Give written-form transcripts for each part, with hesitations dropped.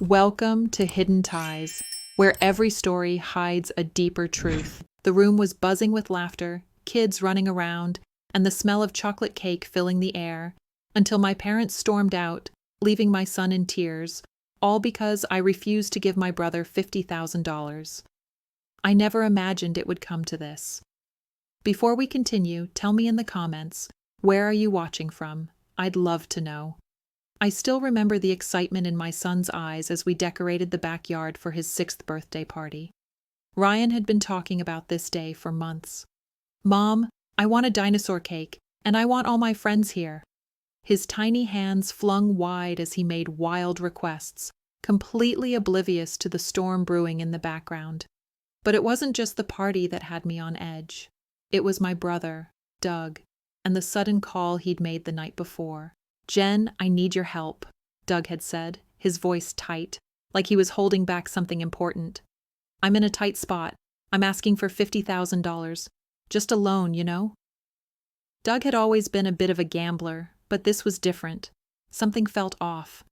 Welcome to Hidden Ties, where every story hides a deeper truth. The room was buzzing with laughter, kids running around, and the smell of chocolate cake filling the air, until my parents stormed out, leaving my son in tears, all because I refused to give my brother $50,000. I never imagined it would come to this. Before we continue, tell me in the comments, where are you watching from? I'd love to know. I still remember the excitement in my son's eyes as we decorated the backyard for his 6th birthday party. Ryan had been talking about this day for months. "Mom, I want a dinosaur cake, and I want all my friends here." His tiny hands flung wide as he made wild requests, completely oblivious to the storm brewing in the background. But it wasn't just the party that had me on edge. It was my brother, Doug, and the sudden call he'd made the night before. "Jen, I need your help," Doug had said, his voice tight, like he was holding back something important. "I'm in a tight spot. I'm asking for $50,000. Just a loan, you know?" Doug had always been a bit of a gambler, but this was different. Something felt off.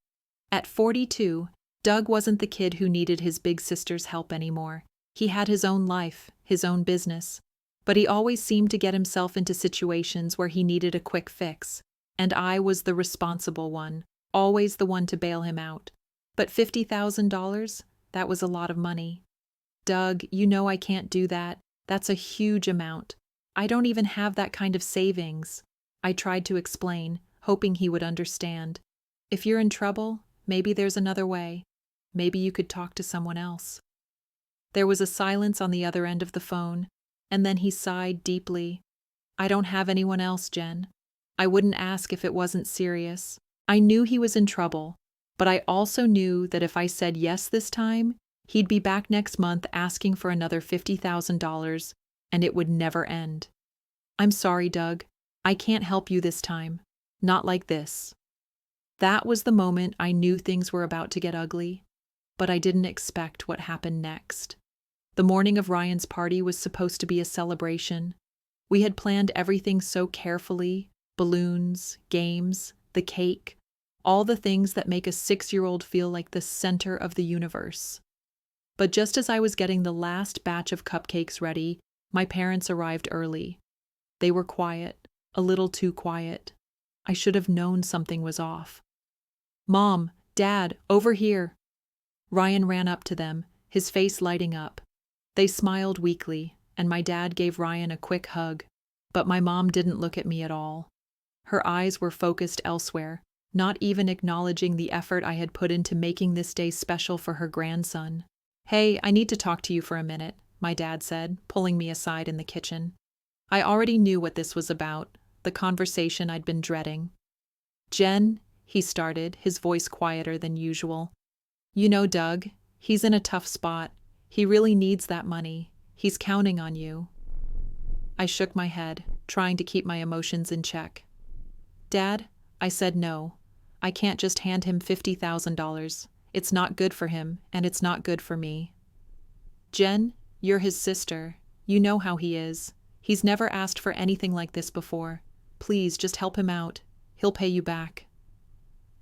At 42, Doug wasn't the kid who needed his big sister's help anymore. He had his own life, his own business, but he always seemed to get himself into situations where he needed a quick fix. And I was the responsible one, always the one to bail him out. But $50,000? That was a lot of money. "Doug, you know I can't do that. That's a huge amount. I don't even have that kind of savings." I tried to explain, hoping he would understand. "If you're in trouble, maybe there's another way. Maybe you could talk to someone else." There was a silence on the other end of the phone, and then he sighed deeply. "I don't have anyone else, Jen. I wouldn't ask if it wasn't serious." I knew he was in trouble, but I also knew that if I said yes this time, he'd be back next month asking for another $50,000, and it would never end. "I'm sorry, Doug. I can't help you this time. Not like this." That was the moment I knew things were about to get ugly, but I didn't expect what happened next. The morning of Ryan's party was supposed to be a celebration. We had planned everything so carefully. Balloons, games, the cake, all the things that make a 6-year-old feel like the center of the universe. But just as I was getting the last batch of cupcakes ready, my parents arrived early. They were quiet, a little too quiet. I should have known something was off. "Mom, Dad, over here." Ryan ran up to them, his face lighting up. They smiled weakly, and my dad gave Ryan a quick hug, but my mom didn't look at me at all. Her eyes were focused elsewhere, not even acknowledging the effort I had put into making this day special for her grandson. "Hey, I need to talk to you for a minute," my dad said, pulling me aside in the kitchen. I already knew what this was about, the conversation I'd been dreading. "Jen," he started, his voice quieter than usual. "You know Doug, he's in a tough spot. He really needs that money. He's counting on you." I shook my head, trying to keep my emotions in check. "Dad," I said, "no. I can't just hand him $50,000. It's not good for him, and it's not good for me." "Jen, you're his sister. You know how he is. He's never asked for anything like this before. Please, just help him out. He'll pay you back."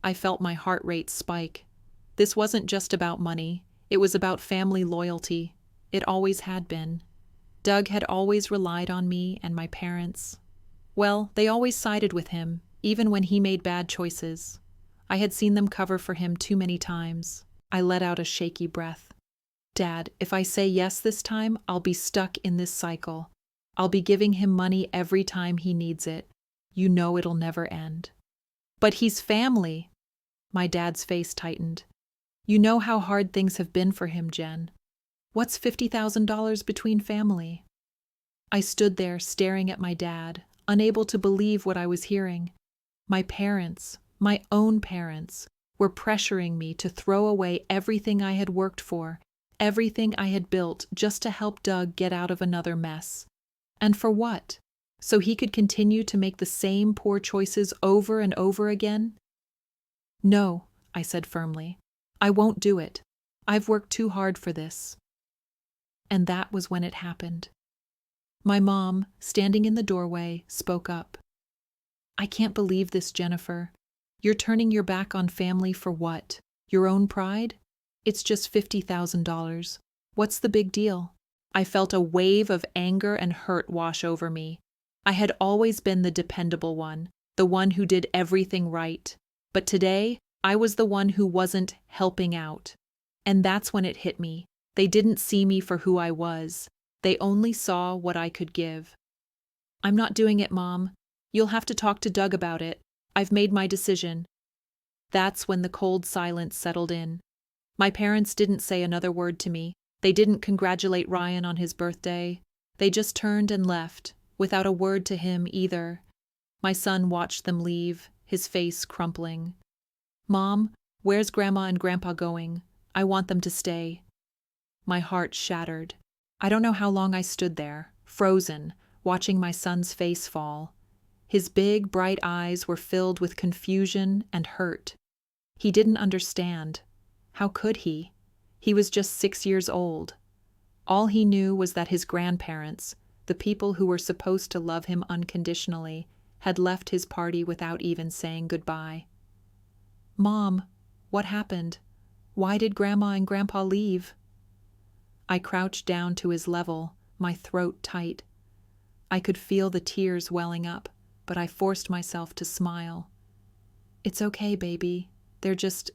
I felt my heart rate spike. This wasn't just about money. It was about family loyalty. It always had been. Doug had always relied on me and my parents. Well, they always sided with him, even when he made bad choices. I had seen them cover for him too many times. I let out a shaky breath. "Dad, if I say yes this time, I'll be stuck in this cycle. I'll be giving him money every time he needs it. You know it'll never end." "But he's family." My dad's face tightened. "You know how hard things have been for him, Jen. What's $50,000 between family?" I stood there staring at my dad, unable to believe what I was hearing. My parents, my own parents, were pressuring me to throw away everything I had worked for, everything I had built just to help Doug get out of another mess. And for what? So he could continue to make the same poor choices over and over again? "No," I said firmly. "I won't do it. I've worked too hard for this." And that was when it happened. My mom, standing in the doorway, spoke up. "I can't believe this, Jennifer. You're turning your back on family for what? Your own pride? It's just $50,000. What's the big deal? I felt a wave of anger and hurt wash over me. I had always been the dependable one, the one who did everything right. But today, I was the one who wasn't helping out. And that's when it hit me. They didn't see me for who I was. They only saw what I could give. I'm not doing it, Mom. You'll have to talk to Doug about it. I've made my decision. That's when the cold silence settled in. My parents didn't say another word to me. They didn't congratulate Ryan on his birthday. They just turned and left, without a word to him either. My son watched them leave, his face crumpling. Mom, where's Grandma and Grandpa going? I want them to stay. My heart shattered. I don't know how long I stood there, frozen, watching my son's face fall. His big, bright eyes were filled with confusion and hurt. He didn't understand. How could he? He was just 6 years old. All he knew was that his grandparents, the people who were supposed to love him unconditionally, had left his party without even saying goodbye. Mom, what happened? Why did Grandma and Grandpa leave? I crouched down to his level, my throat tight. I could feel the tears welling up, but I forced myself to smile. It's okay, baby. They're just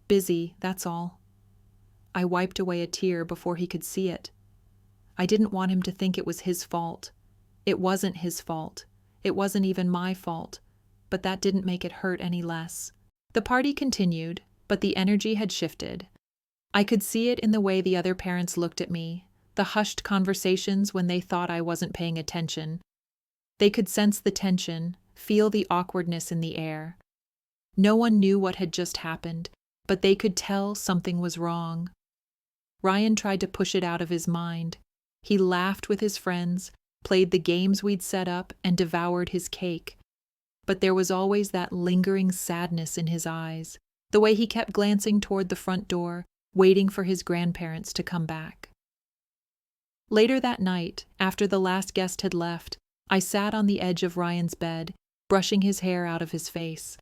busy, that's all. I wiped away a tear before he could see it. I didn't want him to think it was his fault. It wasn't his fault. It wasn't even my fault, but that didn't make it hurt any less. The party continued, but the energy had shifted. I could see it in the way the other parents looked at me, the hushed conversations when they thought I wasn't paying attention. They could sense the tension, feel the awkwardness in the air. No one knew what had just happened, but they could tell something was wrong. Ryan tried to push it out of his mind. He laughed with his friends, played the games we'd set up, and devoured his cake. But there was always that lingering sadness in his eyes, the way he kept glancing toward the front door, waiting for his grandparents to come back. Later that night, after the last guest had left, I sat on the edge of Ryan's bed, brushing his hair out of his face.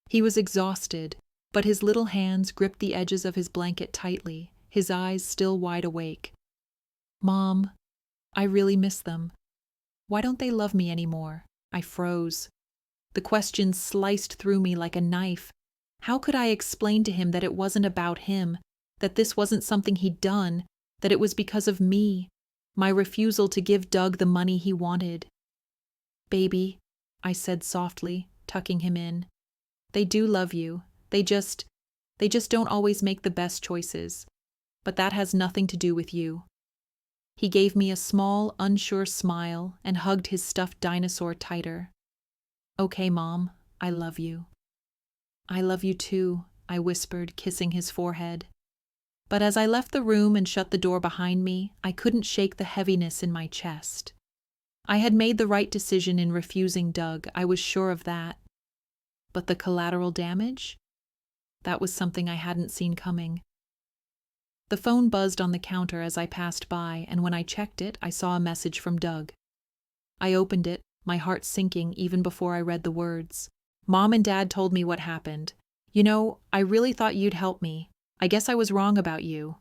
He was exhausted, but his little hands gripped the edges of his blanket tightly, his eyes still wide awake. Mom, I really miss them. Why don't they love me anymore? I froze. The question sliced through me like a knife. How could I explain to him that it wasn't about him, that this wasn't something he'd done, that it was because of me, my refusal to give Doug the money he wanted? Baby, I said softly, tucking him in. They do love you. They just don't always make the best choices. But that has nothing to do with you. He gave me a small, unsure smile and hugged his stuffed dinosaur tighter. Okay, Mom, I love you. I love you too, I whispered, kissing his forehead. But as I left the room and shut the door behind me, I couldn't shake the heaviness in my chest. I had made the right decision in refusing Doug, I was sure of that. But the collateral damage? That was something I hadn't seen coming. The phone buzzed on the counter as I passed by, and when I checked it, I saw a message from Doug. I opened it, my heart sinking even before I read the words. Mom and Dad told me what happened. You know, I really thought you'd help me. I guess I was wrong about you.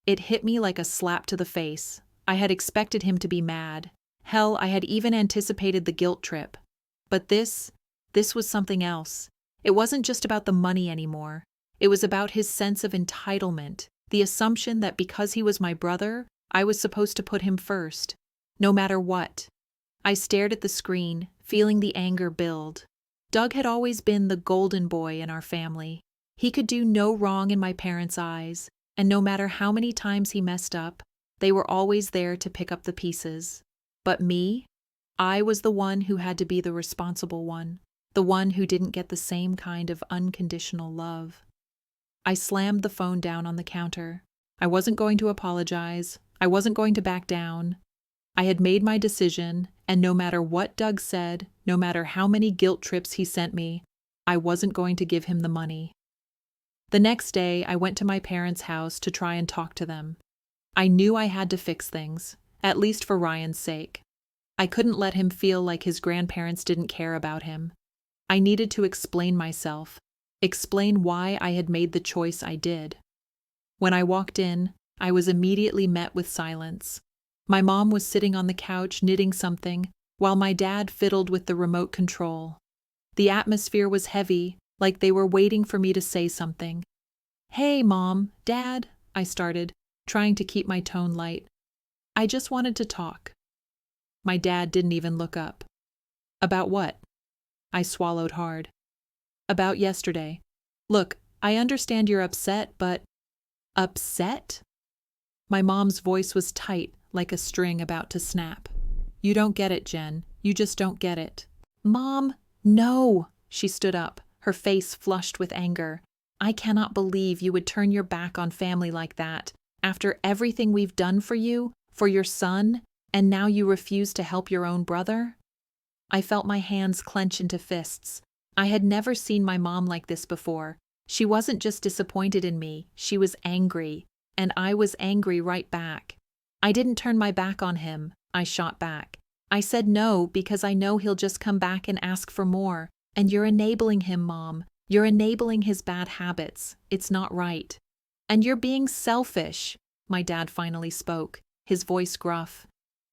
It hit me like a slap to the face. I had expected him to be mad. Hell, I had even anticipated the guilt trip. But this was something else. It wasn't just about the money anymore. It was about his sense of entitlement, the assumption that because he was my brother, I was supposed to put him first, no matter what. I stared at the screen, feeling the anger build. Doug had always been the golden boy in our family. He could do no wrong in my parents' eyes, and no matter how many times he messed up, they were always there to pick up the pieces. But me? I was the one who had to be the responsible one, the one who didn't get the same kind of unconditional love. I slammed the phone down on the counter. I wasn't going to apologize. I wasn't going to back down. I had made my decision, and no matter what Doug said, no matter how many guilt trips he sent me, I wasn't going to give him the money. The next day, I went to my parents' house to try and talk to them. I knew I had to fix things, at least for Ryan's sake. I couldn't let him feel like his grandparents didn't care about him. I needed to explain myself, explain why I had made the choice I did. When I walked in, I was immediately met with silence. My mom was sitting on the couch knitting something, while my dad fiddled with the remote control. The atmosphere was heavy, like they were waiting for me to say something. "Hey, Mom, Dad," I started, trying to keep my tone light. "I just wanted to talk." My dad didn't even look up. "About what?" I swallowed hard. "About yesterday. Look, I understand you're upset, but—" "Upset?" My mom's voice was tight, like a string about to snap. "You don't get it, Jen. You just don't get it." "Mom, no!" She stood up, her face flushed with anger. "I cannot believe you would turn your back on family like that, after everything we've done for you, for your son, and now you refuse to help your own brother?" I felt my hands clench into fists. I had never seen my mom like this before. She wasn't just disappointed in me, she was angry, and I was angry right back. I didn't turn my back on him, I shot back. I said no because I know he'll just come back and ask for more, and you're enabling him, Mom. You're enabling his bad habits. It's not right. "And you're being selfish," my dad finally spoke, his voice gruff.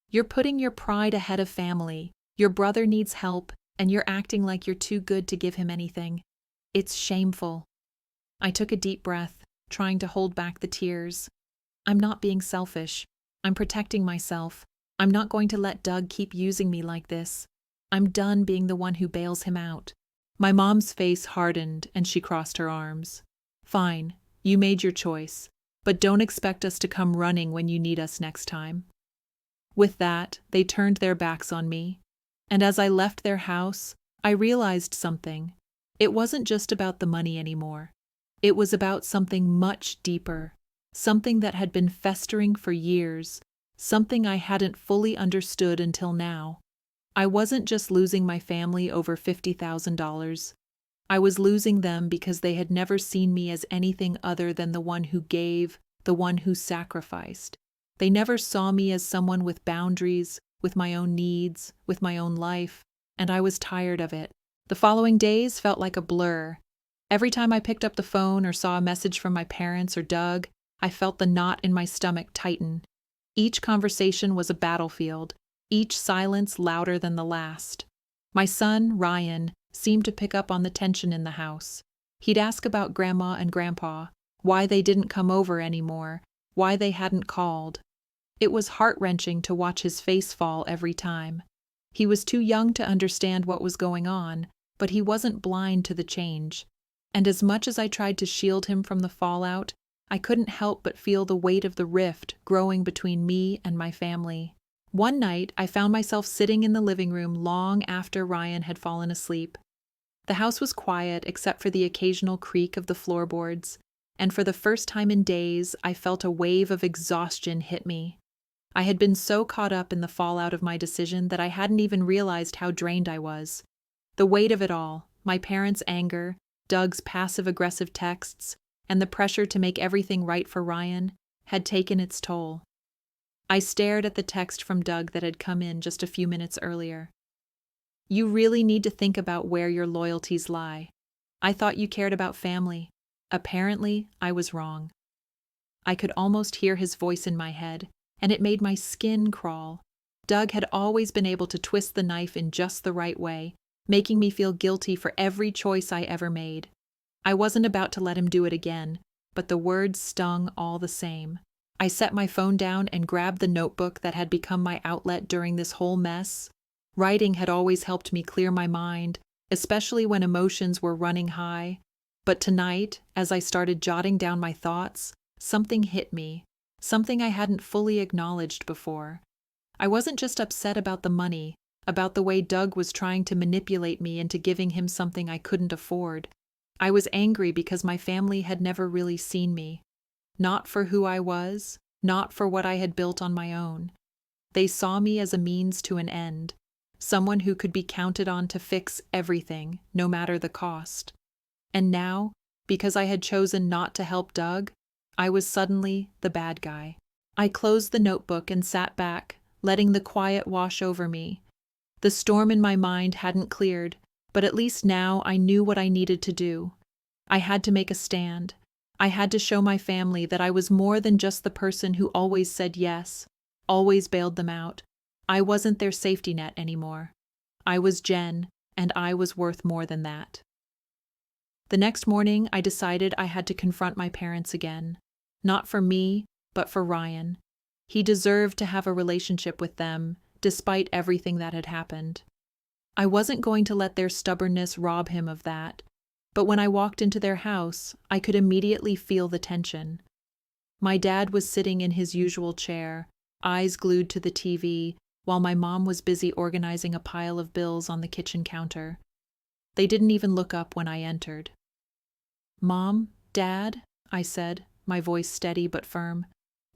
"You're putting your pride ahead of family. Your brother needs help, and you're acting like you're too good to give him anything. It's shameful." I took a deep breath, trying to hold back the tears. "I'm not being selfish. I'm protecting myself. I'm not going to let Doug keep using me like this. I'm done being the one who bails him out." My mom's face hardened and she crossed her arms. "Fine, you made your choice, but don't expect us to come running when you need us next time." With that, they turned their backs on me. And as I left their house, I realized something. It wasn't just about the money anymore. It was about something much deeper, something that had been festering for years, something I hadn't fully understood until now. I wasn't just losing my family over $50,000. I was losing them because they had never seen me as anything other than the one who gave, the one who sacrificed. They never saw me as someone with boundaries, with my own needs, with my own life, and I was tired of it. The following days felt like a blur. Every time I picked up the phone or saw a message from my parents or Doug, I felt the knot in my stomach tighten. Each conversation was a battlefield, each silence louder than the last. My son, Ryan, seemed to pick up on the tension in the house. He'd ask about Grandma and Grandpa, why they didn't come over anymore, why they hadn't called. It was heart-wrenching to watch his face fall every time. He was too young to understand what was going on, but he wasn't blind to the change. And as much as I tried to shield him from the fallout, I couldn't help but feel the weight of the rift growing between me and my family. One night, I found myself sitting in the living room long after Ryan had fallen asleep. The house was quiet except for the occasional creak of the floorboards, and for the first time in days, I felt a wave of exhaustion hit me. I had been so caught up in the fallout of my decision that I hadn't even realized how drained I was. The weight of it all, my parents' anger, Doug's passive-aggressive texts, and the pressure to make everything right for Ryan, had taken its toll. I stared at the text from Doug that had come in just a few minutes earlier. "You really need to think about where your loyalties lie. I thought you cared about family. Apparently, I was wrong." I could almost hear his voice in my head, and it made my skin crawl. Doug had always been able to twist the knife in just the right way, making me feel guilty for every choice I ever made. I wasn't about to let him do it again, but the words stung all the same. I set my phone down and grabbed the notebook that had become my outlet during this whole mess. Writing had always helped me clear my mind, especially when emotions were running high. But tonight, as I started jotting down my thoughts, something hit me, something I hadn't fully acknowledged before. I wasn't just upset about the money, about the way Doug was trying to manipulate me into giving him something I couldn't afford. I was angry because my family had never really seen me. Not for who I was, not for what I had built on my own. They saw me as a means to an end, someone who could be counted on to fix everything, no matter the cost. And now, because I had chosen not to help Doug, I was suddenly the bad guy. I closed the notebook and sat back, letting the quiet wash over me. The storm in my mind hadn't cleared, but at least now I knew what I needed to do. I had to make a stand. I had to show my family that I was more than just the person who always said yes, always bailed them out. I wasn't their safety net anymore. I was Jen, and I was worth more than that. The next morning, I decided I had to confront my parents again. Not for me, but for Ryan. He deserved to have a relationship with them, despite everything that had happened. I wasn't going to let their stubbornness rob him of that, but when I walked into their house, I could immediately feel the tension. My dad was sitting in his usual chair, eyes glued to the TV, while my mom was busy organizing a pile of bills on the kitchen counter. They didn't even look up when I entered. "Mom, Dad," I said, my voice steady but firm,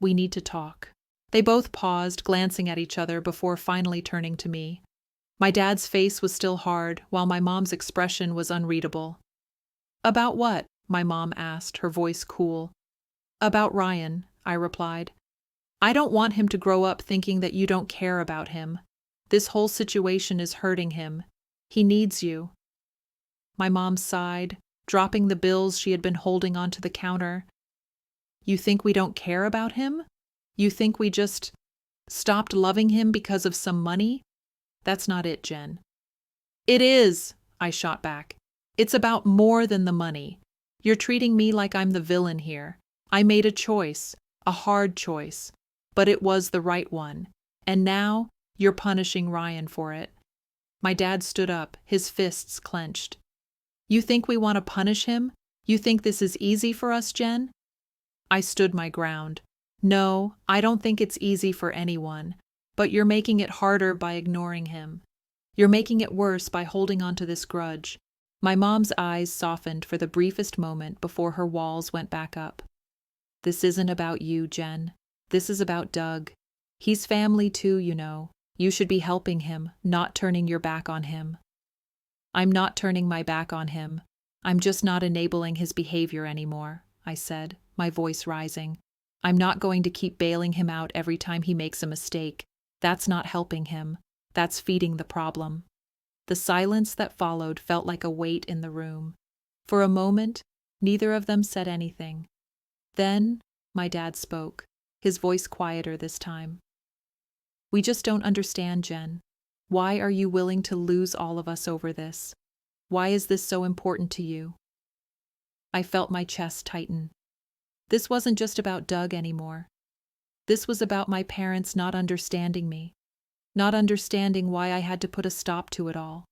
"we need to talk." They both paused, glancing at each other before finally turning to me. My dad's face was still hard, while my mom's expression was unreadable. "About what?" my mom asked, her voice cool. "About Ryan," I replied. "I don't want him to grow up thinking that you don't care about him. This whole situation is hurting him. He needs you." My mom sighed, dropping the bills she had been holding onto the counter. "You think we don't care about him? You think we just stopped loving him because of some money? That's not it, Jen." "It is," I shot back. "It's about more than the money. You're treating me like I'm the villain here. I made a choice, a hard choice, but it was the right one. And now you're punishing Ryan for it." My dad stood up, his fists clenched. "You think we want to punish him? You think this is easy for us, Jen?" I stood my ground. "No, I don't think it's easy for anyone, but you're making it harder by ignoring him. You're making it worse by holding on to this grudge." My mom's eyes softened for the briefest moment before her walls went back up. "This isn't about you, Jen. This is about Doug. He's family too, you know. You should be helping him, not turning your back on him." "I'm not turning my back on him. I'm just not enabling his behavior anymore," I said, my voice rising. "I'm not going to keep bailing him out every time he makes a mistake. That's not helping him. That's feeding the problem." The silence that followed felt like a weight in the room. For a moment, neither of them said anything. Then, my dad spoke, his voice quieter this time. "We just don't understand, Jen. Why are you willing to lose all of us over this? Why is this so important to you?" I felt my chest tighten. This wasn't just about Doug anymore. This was about my parents not understanding me, not understanding why I had to put a stop to it all,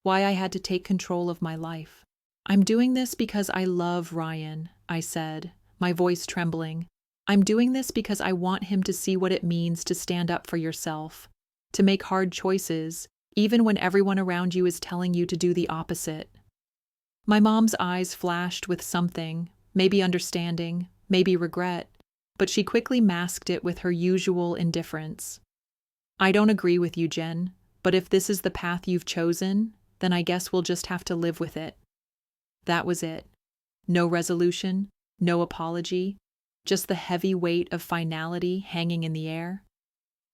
why I had to take control of my life. "I'm doing this because I love Ryan," I said, my voice trembling. "I'm doing this because I want him to see what it means to stand up for yourself, to make hard choices, even when everyone around you is telling you to do the opposite." My mom's eyes flashed with something, maybe understanding, maybe regret, but she quickly masked it with her usual indifference. "I don't agree with you, Jen, but if this is the path you've chosen, then I guess we'll just have to live with it." That was it. No resolution, no apology, just the heavy weight of finality hanging in the air.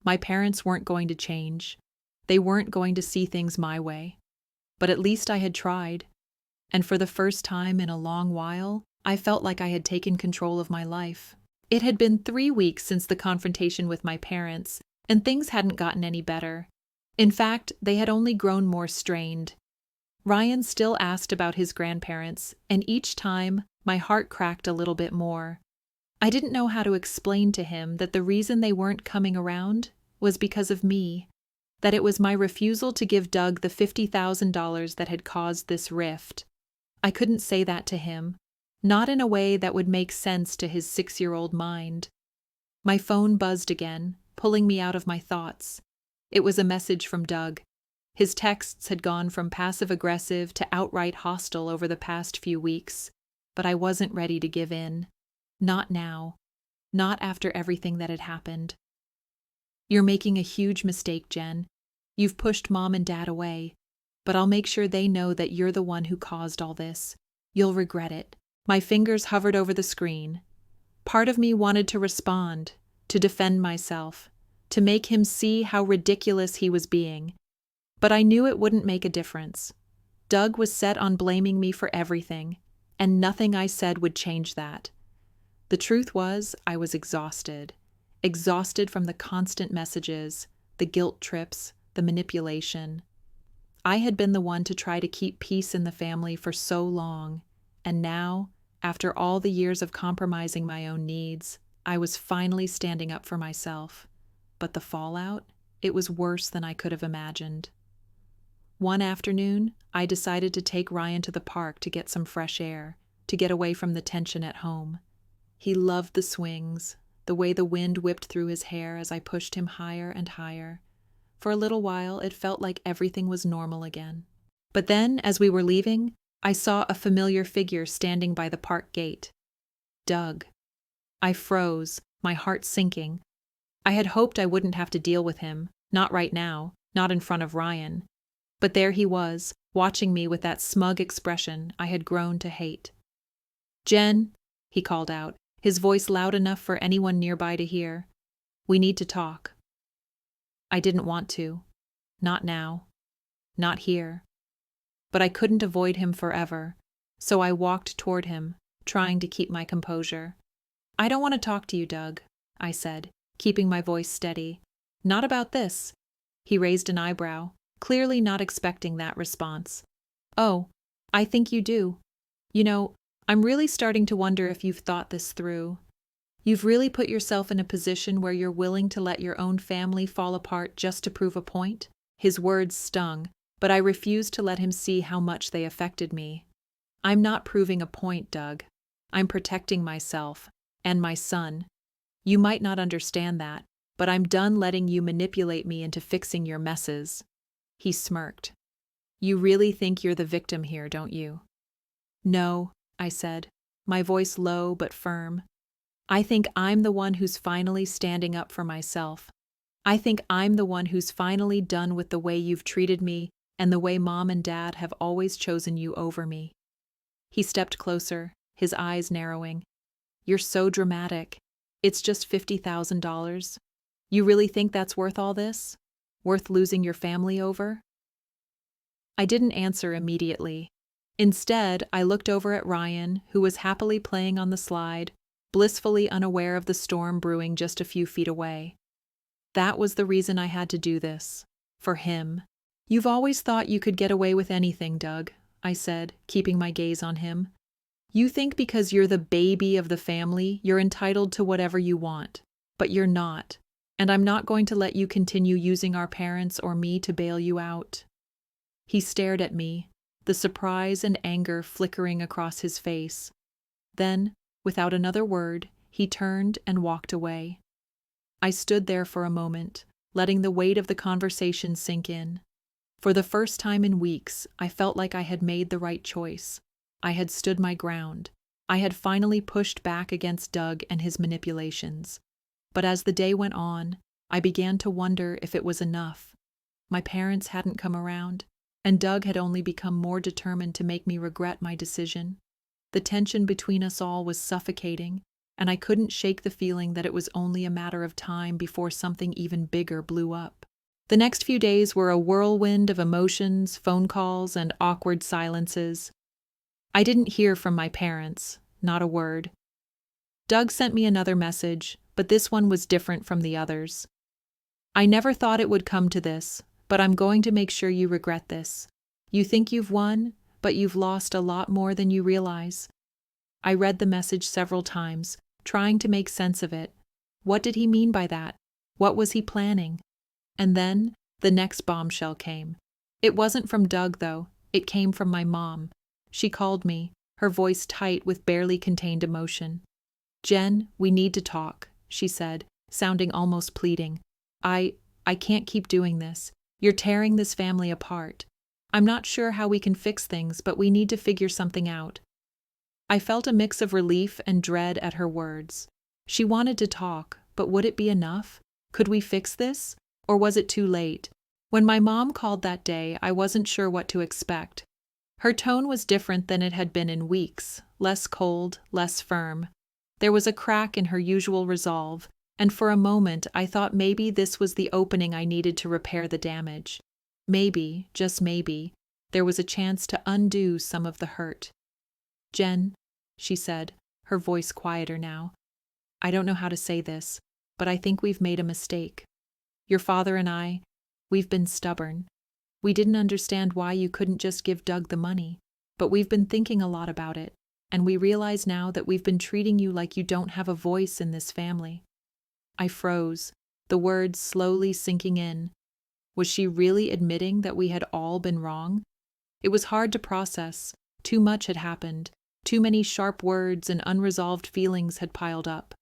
My parents weren't going to change. They weren't going to see things my way. But at least I had tried. And for the first time in a long while, I felt like I had taken control of my life. It had been 3 weeks since the confrontation with my parents, and things hadn't gotten any better. In fact, they had only grown more strained. Ryan still asked about his grandparents, and each time, my heart cracked a little bit more. I didn't know how to explain to him that the reason they weren't coming around was because of me, that it was my refusal to give Doug the $50,000 that had caused this rift. I couldn't say that to him, not in a way that would make sense to his 6-year-old mind. My phone buzzed again, pulling me out of my thoughts. It was a message from Doug. His texts had gone from passive-aggressive to outright hostile over the past few weeks, but I wasn't ready to give in. Not now. Not after everything that had happened. "You're making a huge mistake, Jen. You've pushed Mom and Dad away, but I'll make sure they know that you're the one who caused all this. You'll regret it." My fingers hovered over the screen. Part of me wanted to respond, to defend myself, to make him see how ridiculous he was being. But I knew it wouldn't make a difference. Doug was set on blaming me for everything. and nothing I said would change that. The truth was, I was exhausted. Exhausted from the constant messages, the guilt trips, the manipulation. I had been the one to try to keep peace in the family for so long, and now, after all the years of compromising my own needs, I was finally standing up for myself. But the fallout? It was worse than I could have imagined. One afternoon, I decided to take Ryan to the park to get some fresh air, to get away from the tension at home. He loved the swings, the way the wind whipped through his hair as I pushed him higher and higher. For a little while, it felt like everything was normal again. But then, as we were leaving, I saw a familiar figure standing by the park gate. Doug. I froze, my heart sinking. I had hoped I wouldn't have to deal with him, not right now, not in front of Ryan. But there he was, watching me with that smug expression I had grown to hate. "Jen," he called out, his voice loud enough for anyone nearby to hear. "We need to talk." I didn't want to. Not now. Not here. But I couldn't avoid him forever, so I walked toward him, trying to keep my composure. "I don't want to talk to you, Doug," I said, keeping my voice steady. "Not about this." He raised an eyebrow, clearly not expecting that response. "Oh, I think you do. You know, I'm really starting to wonder if you've thought this through. You've really put yourself in a position where you're willing to let your own family fall apart just to prove a point?" His words stung, but I refused to let him see how much they affected me. "I'm not proving a point, Doug. I'm protecting myself, and my son. You might not understand that, but I'm done letting you manipulate me into fixing your messes." He smirked. "You really think you're the victim here, don't you?" "No," I said, my voice low but firm. "I think I'm the one who's finally standing up for myself. I think I'm the one who's finally done with the way you've treated me and the way Mom and Dad have always chosen you over me." He stepped closer, his eyes narrowing. "You're so dramatic. It's just $50,000. You really think that's worth all this? Worth losing your family over?" I didn't answer immediately. Instead, I looked over at Ryan, who was happily playing on the slide, blissfully unaware of the storm brewing just a few feet away. That was the reason I had to do this. For him. "You've always thought you could get away with anything, Doug," I said, keeping my gaze on him. "You think because you're the baby of the family, you're entitled to whatever you want. But you're not. And I'm not going to let you continue using our parents or me to bail you out." He stared at me, the surprise and anger flickering across his face. Then, without another word, he turned and walked away. I stood there for a moment, letting the weight of the conversation sink in. For the first time in weeks, I felt like I had made the right choice. I had stood my ground. I had finally pushed back against Doug and his manipulations. But as the day went on, I began to wonder if it was enough. My parents hadn't come around, and Doug had only become more determined to make me regret my decision. The tension between us all was suffocating, and I couldn't shake the feeling that it was only a matter of time before something even bigger blew up. The next few days were a whirlwind of emotions, phone calls, and awkward silences. I didn't hear from my parents, not a word. Doug sent me another message, but this one was different from the others. "I never thought it would come to this, but I'm going to make sure you regret this. You think you've won, but you've lost a lot more than you realize." I read the message several times, trying to make sense of it. What did he mean by that? What was he planning? And then, the next bombshell came. It wasn't from Doug, though. It came from my mom. She called me, her voice tight with barely contained emotion. "Jen, we need to talk," she said, sounding almost pleading. I can't keep doing this. You're tearing this family apart. I'm not sure how we can fix things, but we need to figure something out." I felt a mix of relief and dread at her words. She wanted to talk, but would it be enough? Could we fix this? Or was it too late? When my mom called that day, I wasn't sure what to expect. Her tone was different than it had been in weeks, less cold, less firm. There was a crack in her usual resolve, and for a moment I thought maybe this was the opening I needed to repair the damage. Maybe, just maybe, there was a chance to undo some of the hurt. Jen, she said, her voice quieter now, I don't know how to say this, but I think we've made a mistake. Your father and I, we've been stubborn. We didn't understand why you couldn't just give Doug the money, but we've been thinking a lot about it, and we realize now that we've been treating you like you don't have a voice in this family. I froze, the words slowly sinking in. Was she really admitting that we had all been wrong? It was hard to process. Too much had happened. Too many sharp words and unresolved feelings had piled up.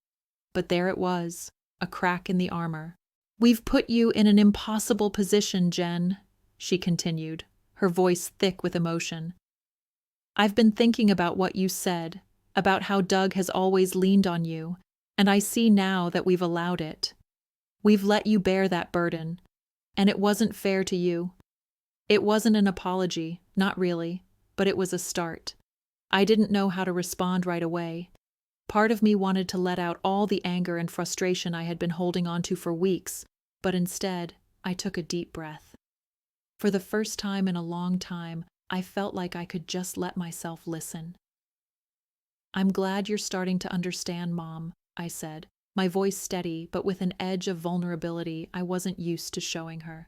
But there it was, a crack in the armor. We've put you in an impossible position, Jen, she continued, her voice thick with emotion. I've been thinking about what you said, about how Doug has always leaned on you, and I see now that we've allowed it. We've let you bear that burden, and it wasn't fair to you. It wasn't an apology, not really, but it was a start. I didn't know how to respond right away. Part of me wanted to let out all the anger and frustration I had been holding on to for weeks, but instead, I took a deep breath. For the first time in a long time, I felt like I could just let myself listen. I'm glad you're starting to understand, Mom, I said, my voice steady but with an edge of vulnerability I wasn't used to showing her.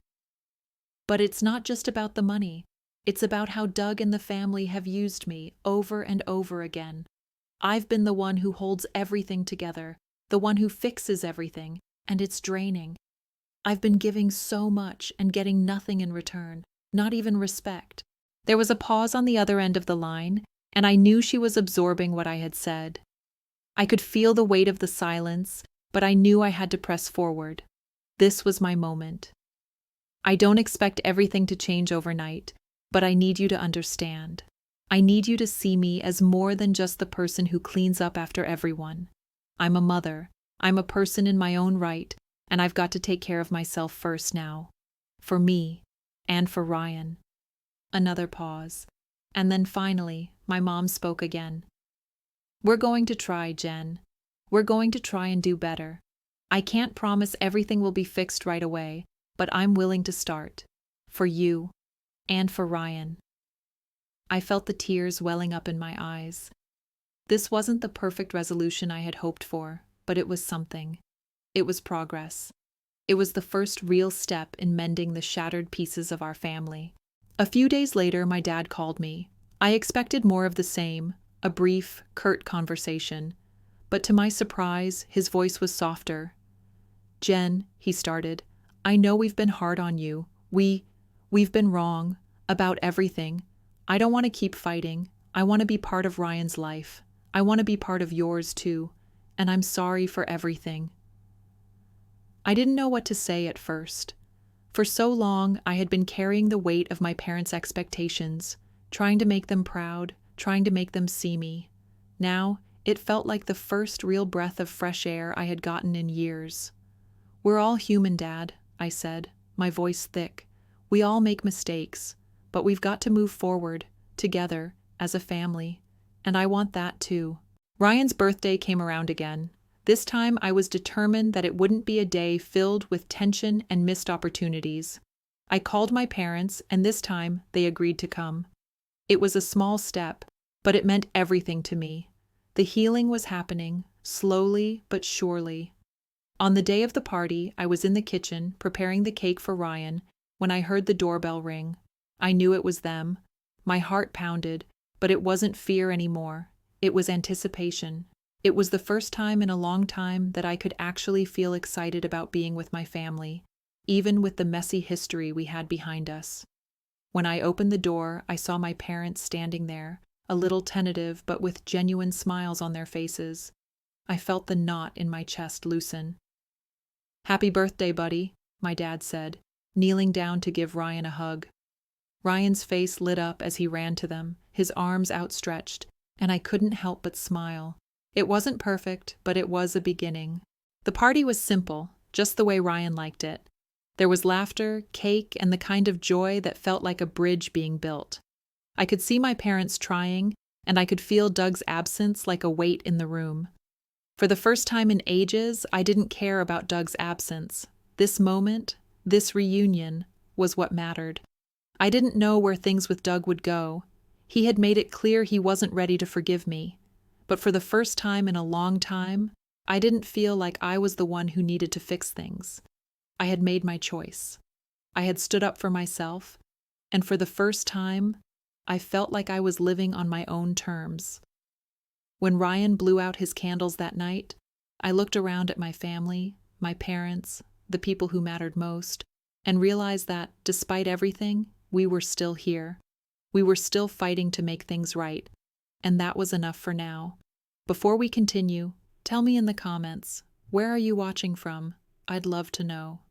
But it's not just about the money. It's about how Doug and the family have used me over and over again. I've been the one who holds everything together, the one who fixes everything, and it's draining. I've been giving so much and getting nothing in return, not even respect. There was a pause on the other end of the line, and I knew she was absorbing what I had said. I could feel the weight of the silence, but I knew I had to press forward. This was my moment. I don't expect everything to change overnight, but I need you to understand. I need you to see me as more than just the person who cleans up after everyone. I'm a mother. I'm a person in my own right, and I've got to take care of myself first now. For me, and for Ryan. Another pause. And then finally, my mom spoke again. We're going to try, Jen. We're going to try and do better. I can't promise everything will be fixed right away, but I'm willing to start. For you, and for Ryan. I felt the tears welling up in my eyes. This wasn't the perfect resolution I had hoped for, but it was something. It was progress. It was the first real step in mending the shattered pieces of our family. A few days later, my dad called me. I expected more of the same, a brief, curt conversation. But to my surprise, his voice was softer. Jen, he started, I know we've been hard on you. We've been wrong about everything. I don't want to keep fighting. I want to be part of Ryan's life. I want to be part of yours too. And I'm sorry for everything. I didn't know what to say at first. For so long, I had been carrying the weight of my parents' expectations, trying to make them proud, trying to make them see me. Now, it felt like the first real breath of fresh air I had gotten in years. We're all human, Dad, I said, my voice thick. We all make mistakes, but we've got to move forward, together, as a family. And I want that too. Ryan's birthday came around again. This time I was determined that it wouldn't be a day filled with tension and missed opportunities. I called my parents, and this time they agreed to come. It was a small step, but it meant everything to me. The healing was happening, slowly but surely. On the day of the party, I was in the kitchen preparing the cake for Ryan when I heard the doorbell ring. I knew it was them. My heart pounded, but it wasn't fear anymore. It was anticipation. It was the first time in a long time that I could actually feel excited about being with my family, even with the messy history we had behind us. When I opened the door, I saw my parents standing there, a little tentative but with genuine smiles on their faces. I felt the knot in my chest loosen. "Happy birthday, buddy," my dad said, kneeling down to give Ryan a hug. Ryan's face lit up as he ran to them, his arms outstretched, and I couldn't help but smile. It wasn't perfect, but it was a beginning. The party was simple, just the way Ryan liked it. There was laughter, cake, and the kind of joy that felt like a bridge being built. I could see my parents trying, and I could feel Doug's absence like a weight in the room. For the first time in ages, I didn't care about Doug's absence. This moment, this reunion, was what mattered. I didn't know where things with Doug would go. He had made it clear he wasn't ready to forgive me. But for the first time in a long time, I didn't feel like I was the one who needed to fix things. I had made my choice. I had stood up for myself, and for the first time, I felt like I was living on my own terms. When Ryan blew out his candles that night, I looked around at my family, my parents, the people who mattered most, and realized that, despite everything, we were still here. We were still fighting to make things right, and that was enough for now. Before we continue, tell me in the comments, where are you watching from? I'd love to know.